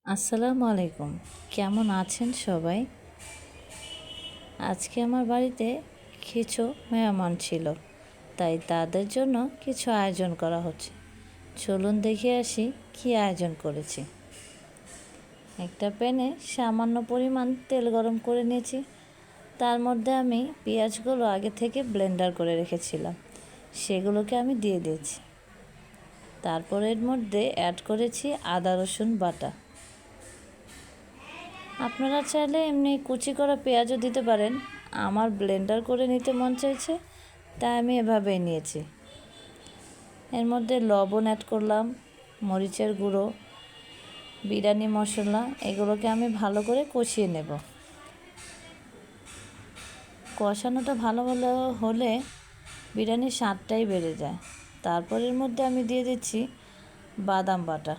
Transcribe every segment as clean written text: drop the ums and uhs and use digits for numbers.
আসসালামু আলাইকুম। কেমন আছেন সবাই? আজকে আমার বাড়িতে কিছু মেহমান ছিল, তাই তাদের জন্য কিছু আয়োজন করা হচ্ছে। চলুন দেখে আসি কী আয়োজন করেছি। একটা প্যানে সামান্য পরিমাণ তেল গরম করে নিয়েছি। তার মধ্যে আমি পেঁয়াজগুলো আগে থেকে ব্লেন্ডার করে রেখেছিলাম, সেগুলোকে আমি দিয়ে দিয়েছি। তারপর এর মধ্যে অ্যাড করেছি আদা রসুন বাটা। আপনারা চাইলে এমনি কুচি করা পেঁয়াজও দিতে পারেন। আমার ব্লেন্ডার করে নিতে মন চাইছে, তাই আমি এভাবেই নিয়েছি। এর মধ্যে লবণ অ্যাড করলাম, মরিচের গুঁড়ো, বিরিয়ানি মশলা, এগুলোকে আমি ভালো করে কষিয়ে নেব। কষানোটা ভালো হলে বিরিয়ানির স্বাদটাই বেড়ে যায়। তারপর এর মধ্যে আমি দিয়ে দিচ্ছি বাদাম বাটা।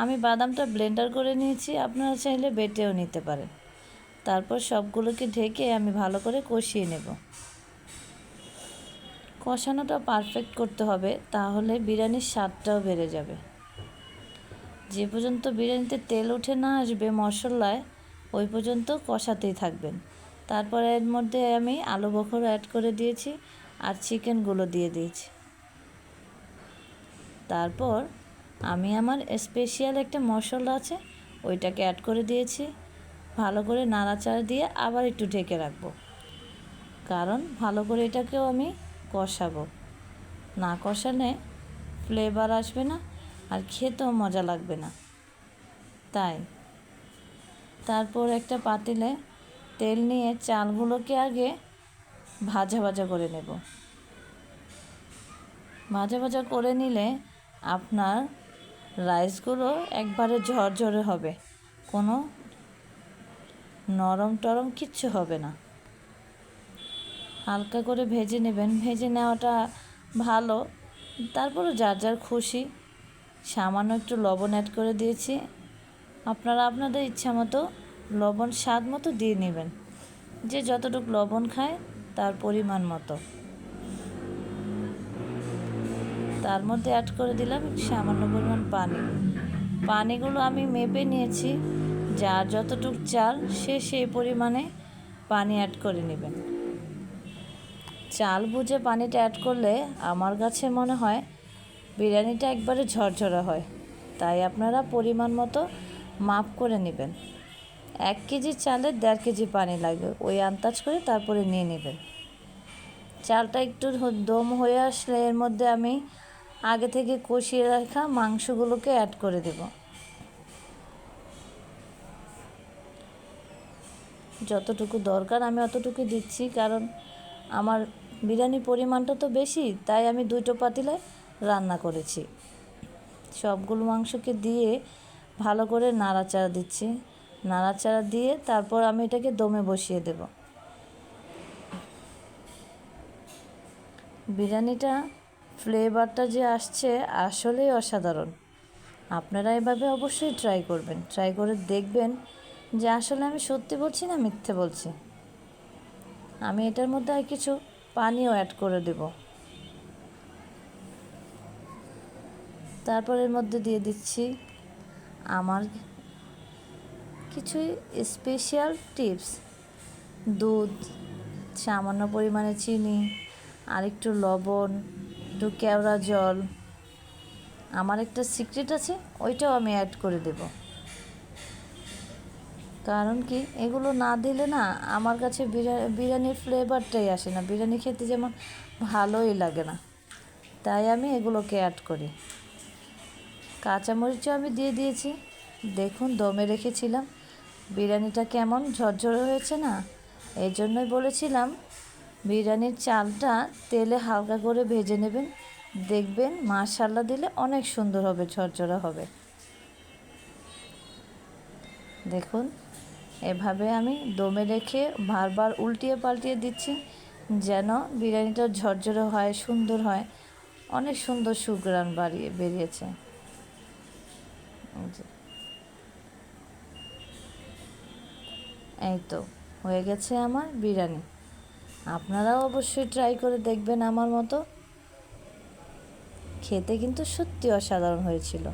আমি বাদামটা ব্লেন্ডার করে নিয়েছি, আপনারা চাইলে বেটেও নিতে পারেন। তারপর সবগুলোকে ঢেকে আমি ভালো করে কষিয়ে নেব। কষানোটা পারফেক্ট করতে হবে, তাহলে বিরিয়ানির স্বাদটাও বেড়ে যাবে। যে পর্যন্ত বিরিয়ানিতে তেল উঠে না আসবে মশলায়, ওই পর্যন্ত কষাতেই থাকবেন। তারপর এর মধ্যে আমি আলু বখরা অ্যাড করে দিয়েছি আর চিকেনগুলো দিয়ে দিয়েছি। তারপর আমি আমার স্পেশাল একটা মশলা আছে, ওইটাকে অ্যাড করে দিয়েছি। ভালো করে নাড়াচাড়া দিয়ে আবার একটু ঢেকে রাখবো, কারণ ভালো করে এটাকেও আমি কষাবো। না কষালে ফ্লেভার আসবে না আর খেতেও মজা লাগবে না। তাই তারপর একটা পাতিলে তেল নিয়ে চালগুলোকে আগে ভাজা ভাজা করে নেব। ভাজা ভাজা করে নিলে আপনার রাইসগুলো একবারে ঝরঝরে হবে, কোনো নরম টরম কিচ্ছু হবে না। হালকা করে ভেজে নেবেন, ভেজে নেওয়াটা ভালো। তারপরে যার যার খুশি সামান্য একটু লবণ অ্যাড করে দিয়েছি। আপনারা আপনাদের ইচ্ছা মতো লবণ স্বাদ মতো দিয়ে নেবেন, যে যতটুকু লবণ খায় তার পরিমাণ মতো। তার মধ্যে অ্যাড করে দিলাম সামান্য পরিমাণ পানি। পানিগুলো আমি মেপে নিয়েছি, যার যতটুকু চাল সে সেই পরিমাণে পানি অ্যাড করে নেবেন। চাল বুঝে পানিটা অ্যাড করলে আমার কাছে মনে হয় বিরিয়ানিটা একবারে ঝরঝরা হয়। তাই আপনারা পরিমাণ মতো মাপ করে নেবেন। 1 কেজি চালে 1.5 কেজি পানি লাগবে, ওই আন্দাজ করে তারপরে নিয়ে নেবেন। চালটা একটু দম হয়ে আসলে এর মধ্যে আমি আগে থেকে কষিয়ে রাখা মাংসগুলোকে অ্যাড করে দেব। যতটুকু দরকার আমি অতটুকু দিচ্ছি, কারণ আমার বিরিয়ানির পরিমাণটা তো বেশি, তাই আমি 2টো পাতিলে রান্না করেছি। সবগুলো মাংসকে দিয়ে ভালো করে নাড়াচাড়া দিচ্ছি। নাড়াচাড়া দিয়ে তারপর আমি এটাকে দমে বসিয়ে দেব। বিরিয়ানিটা ফ্লেভারটা যে আসছে আসলেই অসাধারণ। আপনারা এভাবে অবশ্যই ট্রাই করবেন। ট্রাই করে দেখবেন যে আসলে আমি সত্যি বলছি না মিথ্যে বলছি। আমি এটার মধ্যে আর কিছু পানিও অ্যাড করে দেব। তারপর এর মধ্যে দিয়ে দিচ্ছি আমার কিছু স্পেশাল টিপস। দুধ, সামান্য পরিমাণে চিনি, আর একটু লবণ, একটু কেওড়া জল। আমার একটা সিক্রেট আছে, ওইটাও আমি অ্যাড করে দেব। কারণ কি, এগুলো না দিলে না আমার কাছে বিরিয়ানির ফ্লেভারটাই আসে না, বিরিয়ানি খেতে যেমন ভালোই লাগে না। তাই আমি এগুলোকে অ্যাড করি। কাঁচামরিচও আমি দিয়ে দিয়েছি। দেখুন দমে রেখেছিলাম, বিরিয়ানিটা কেমন ঝরঝরে হয়েছে না। এই জন্যই বলেছিলাম বিরিয়ানির চালটা তেলে হালকা করে ভেজে নেবেন, দেখবেন মাশাআল্লাহ দিলে অনেক সুন্দর হবে, ঝরঝরা হবে। দেখুন এভাবে আমি দমে রেখে বারবার উল্টিয়ে পাল্টিয়ে দিচ্ছি, যেন বিরিয়ানিটা ঝরঝরে হয়, সুন্দর হয়। অনেক সুন্দর সুঘ্রাণ বেরিয়েছে। এই তো হয়ে গেছে আমার বিরিয়ানি। আপনারাও অবশ্যই ট্রাই করে দেখবেন আমার মতো। খেতে কিন্তু সত্যি অসাধারণ হয়েছিল।